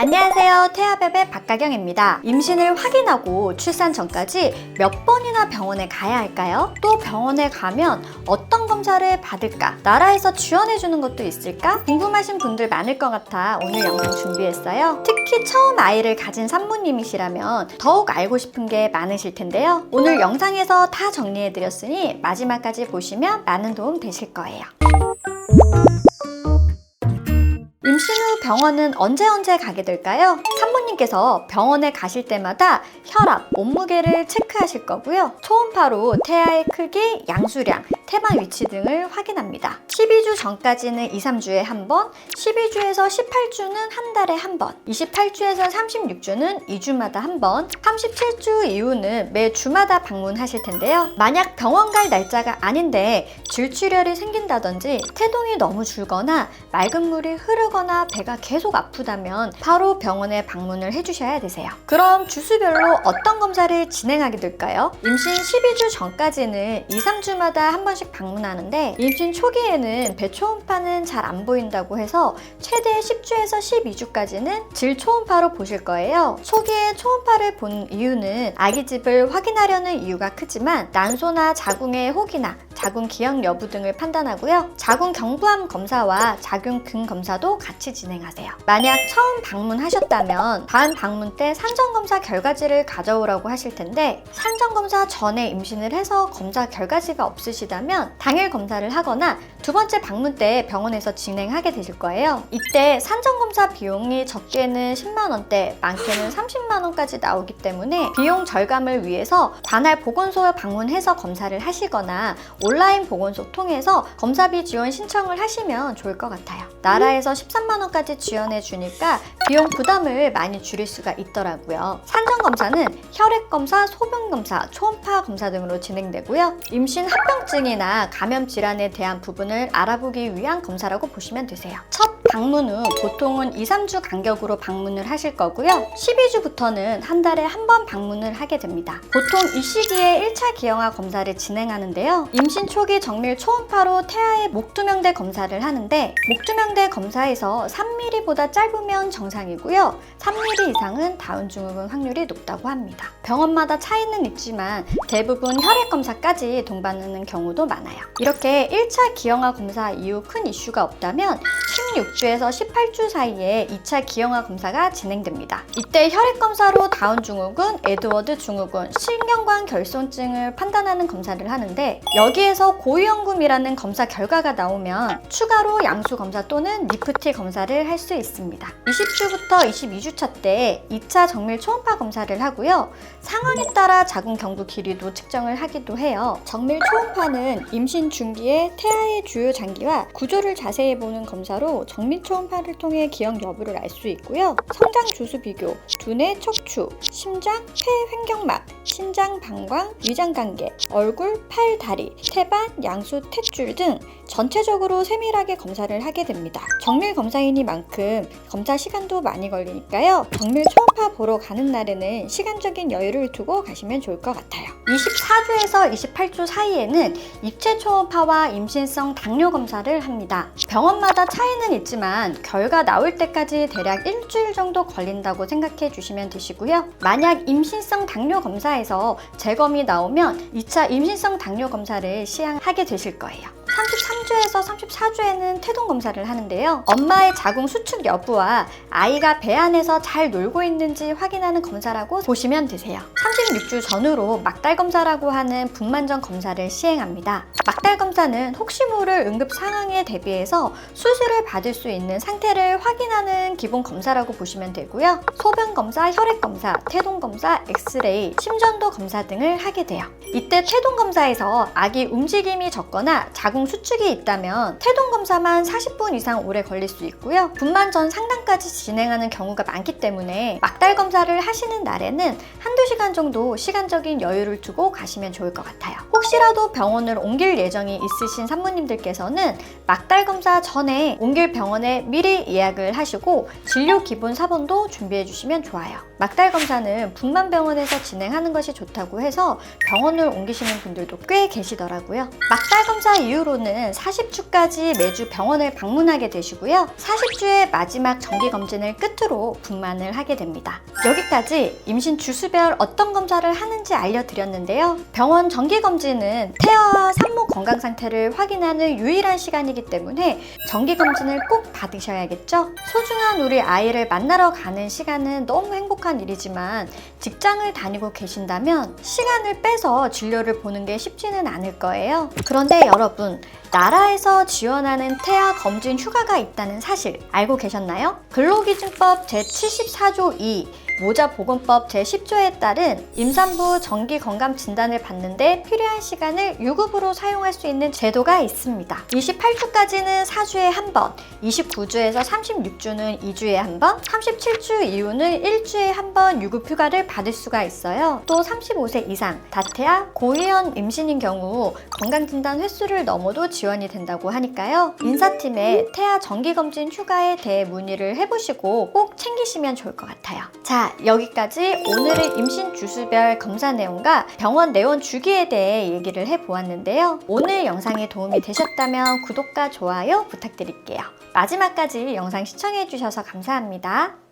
안녕하세요. 태아베베 박가경입니다. 임신을 확인하고 출산 전까지 몇 번이나 병원에 가야 할까요? 또 병원에 가면 어떤 검사를 받을까? 나라에서 지원해주는 것도 있을까? 궁금하신 분들 많을 것 같아 오늘 영상 준비했어요. 특히 처음 아이를 가진 산모님이시라면 더욱 알고 싶은 게 많으실 텐데요. 오늘 영상에서 다 정리해드렸으니 마지막까지 보시면 많은 도움 되실 거예요. 임신 후 병원은 언제 가게 될까요? 산모님께서 병원에 가실 때마다 혈압, 몸무게를 체크하실 거고요. 초음파로 태아의 크기, 양수량, 태반 위치 등을 확인합니다. 12주 전까지는 2, 3주에 한 번, 12주에서 18주는 한 달에 한 번, 28주에서 36주는 2주마다 한 번, 37주 이후는 매 주마다 방문하실 텐데요. 만약 병원 갈 날짜가 아닌데 질출혈이 생긴다든지 태동이 너무 줄거나 맑은 물이 흐르거나 배가 계속 아프다면 바로 병원에 방문을 해주셔야 되세요. 그럼 주수별로 어떤 검사를 진행하게 될까요? 임신 12주 전까지는 2, 3주마다 한 번씩 방문하는데 임신 초기에는 배 초음파는 잘 안 보인다고 해서 최대 10주에서 12주까지는 질 초음파로 보실 거예요. 초기에 초음파를 본 이유는 아기 집을 확인하려는 이유가 크지만 난소나 자궁의 혹이나 자궁 기형 여부 등을 판단하고요. 자궁 경부암 검사와 자궁근 검사도 같이 진행하세요. 만약 처음 방문하셨다면 다음 방문 때 산전검사 결과지를 가져오라고 하실 텐데 산전검사 전에 임신을 해서 검사 결과지가 없으시다면 당일 검사를 하거나 두 번째 방문 때 병원에서 진행하게 되실 거예요. 이때 산전검사 비용이 적게는 10만 원대, 많게는 30만 원까지 나오기 때문에 비용 절감을 위해서 관할 보건소에 방문해서 검사를 하시거나 온라인 보건소 통해서 검사비 지원 신청을 하시면 좋을 것 같아요. 나라에서 13만 원까지 지원해 주니까 비용 부담을 많이 줄일 수가 있더라고요. 산전검사는 혈액검사, 소변검사, 초음파 검사 등으로 진행되고요. 임신 합병증이나 감염 질환에 대한 부분을 알아보기 위한 검사라고 보시면 되세요. 첫 방문 후 보통은 2, 3주 간격으로 방문을 하실 거고요. 12주부터는 한 달에 한 번 방문을 하게 됩니다. 보통 이 시기에 1차 기형아 검사를 진행하는데요. 임신 초기 정밀 초음파로 태아의 목두명대 검사를 하는데 목두명대 검사에서 3mm보다 짧으면 정상이고요. 3mm 이상은 다운증후군 확률이 높다고 합니다. 병원마다 차이는 있지만 대부분 혈액검사까지 동반하는 경우도 많아요. 이렇게 1차 기형아 검사 이후 큰 이슈가 없다면 16주에서 18주 사이에 2차 기형아 검사가 진행됩니다. 이때 혈액검사로 다운증후군, 에드워드 증후군, 신경관 결손증을 판단하는 검사를 하는데 여기에서 고위험군이라는 검사 결과가 나오면 추가로 양수 검사 또는 니프티 검사를 할 수 있습니다. 20주부터 22주차 때 2차 정밀 초음파 검사를 하고요. 상황에 따라 자궁 경부 길이도 측정을 하기도 해요. 정밀 초음파는 임신 중기에 태아의 주요 장기와 구조를 자세히 보는 검사로 정밀 초음파를 통해 기형 여부를 알 수 있고요. 성장 주수 비교, 두뇌 척추, 심장, 폐 횡격막, 신장 방광, 위장 관계, 얼굴, 팔, 다리, 태반, 양수, 탯줄 등 전체적으로 세밀하게 검사를 하게 됩니다. 정밀 검사이니만큼 검사 시간도 많이 걸리니까요. 정밀 초음파 보러 가는 날에는 시간적인 여유를 두고 가시면 좋을 것 같아요. 24주에서 28주 사이에는 입체 초음파와 임신성 당뇨 검사를 합니다. 병원마다 차이는 있지만 결과 나올 때까지 대략 일주일 정도 걸린다고 생각해 주시면 되시고요. 만약 임신성 당뇨 검사에서 재검이 나오면 2차 임신성 당뇨 검사를 시행하게 되실 거예요. 33주에서 34주에는 태동 검사를 하는데요. 엄마의 자궁 수축 여부와 아이가 배 안에서 잘 놀고 있는지 확인하는 검사라고 보시면 되세요. 36주 전후로 막달 검사라고 하는 분만전 검사를 시행합니다. 막달 검사는 혹시 모를 응급 상황에 대비해서 수술을 받을 수 있는 상태를 확인하는 기본 검사라고 보시면 되고요. 소변 검사, 혈액 검사, 태동 검사, 엑스레이, 심전도 검사 등을 하게 돼요. 이때 태동 검사에서 아기 움직임이 적거나 자궁 수축이 있다면 태동 검사만 40분 이상 오래 걸릴 수 있고요. 분만 전 상담까지 진행하는 경우가 많기 때문에 막달 검사를 하시는 날에는 한두 시간 정도 시간적인 여유를 두고 가시면 좋을 것 같아요. 혹시라도 병원을 옮길 예정이 있으신 산모님들께서는 막달 검사 전에 옮길 병원에 미리 예약을 하시고 진료 기본 사본도 준비해 주시면 좋아요. 막달 검사는 분만병원에서 진행하는 것이 좋다고 해서 병원을 옮기시는 분들도 꽤 계시더라고요. 막달 검사 이후로는 40주까지 매주 병원을 방문하게 되시고요. 40주의 마지막 정기검진을 끝으로 분만을 하게 됩니다. 여기까지 임신 주수별 어떤 검사를 하는지 알려드렸는데요. 병원 정기검진은 태아와 산모 건강 상태를 확인하는 유일한 시간이기 때문에 정기검진을 꼭 받으셔야겠죠? 소중한 우리 아이를 만나러 가는 시간은 너무 행복한 일이지만 직장을 다니고 계신다면 시간을 빼서 진료를 보는 게 쉽지는 않을 거예요. 그런데 여러분, 나라에서 지원하는 태아 검진 휴가가 있다는 사실 알고 계셨나요? 근로기준법 제74조 2 모자보건법 제10조에 따른 임산부 정기 건강 진단을 받는데 필요한 시간을 유급으로 사용할 수 있는 제도가 있습니다. 28주까지는 4주에 한 번, 29주에서 36주는 2주에 한 번, 37주 이후는 1주에 한 번 유급 휴가를 받을 수가 있어요. 또 35세 이상, 다태아, 고위험 임신인 경우 건강진단 횟수를 넘어도 지원이 된다고 하니까요. 인사팀에 태아 정기검진 휴가에 대해 문의를 해보시고 꼭 챙기시면 좋을 것 같아요. 자, 여기까지 오늘의 임신 주수별 검사 내용과 병원 내원 주기에 대해 얘기를 해보았는데요. 오늘 영상이 도움이 되셨다면 구독과 좋아요 부탁드릴게요. 마지막까지 영상 시청해주셔서 감사합니다.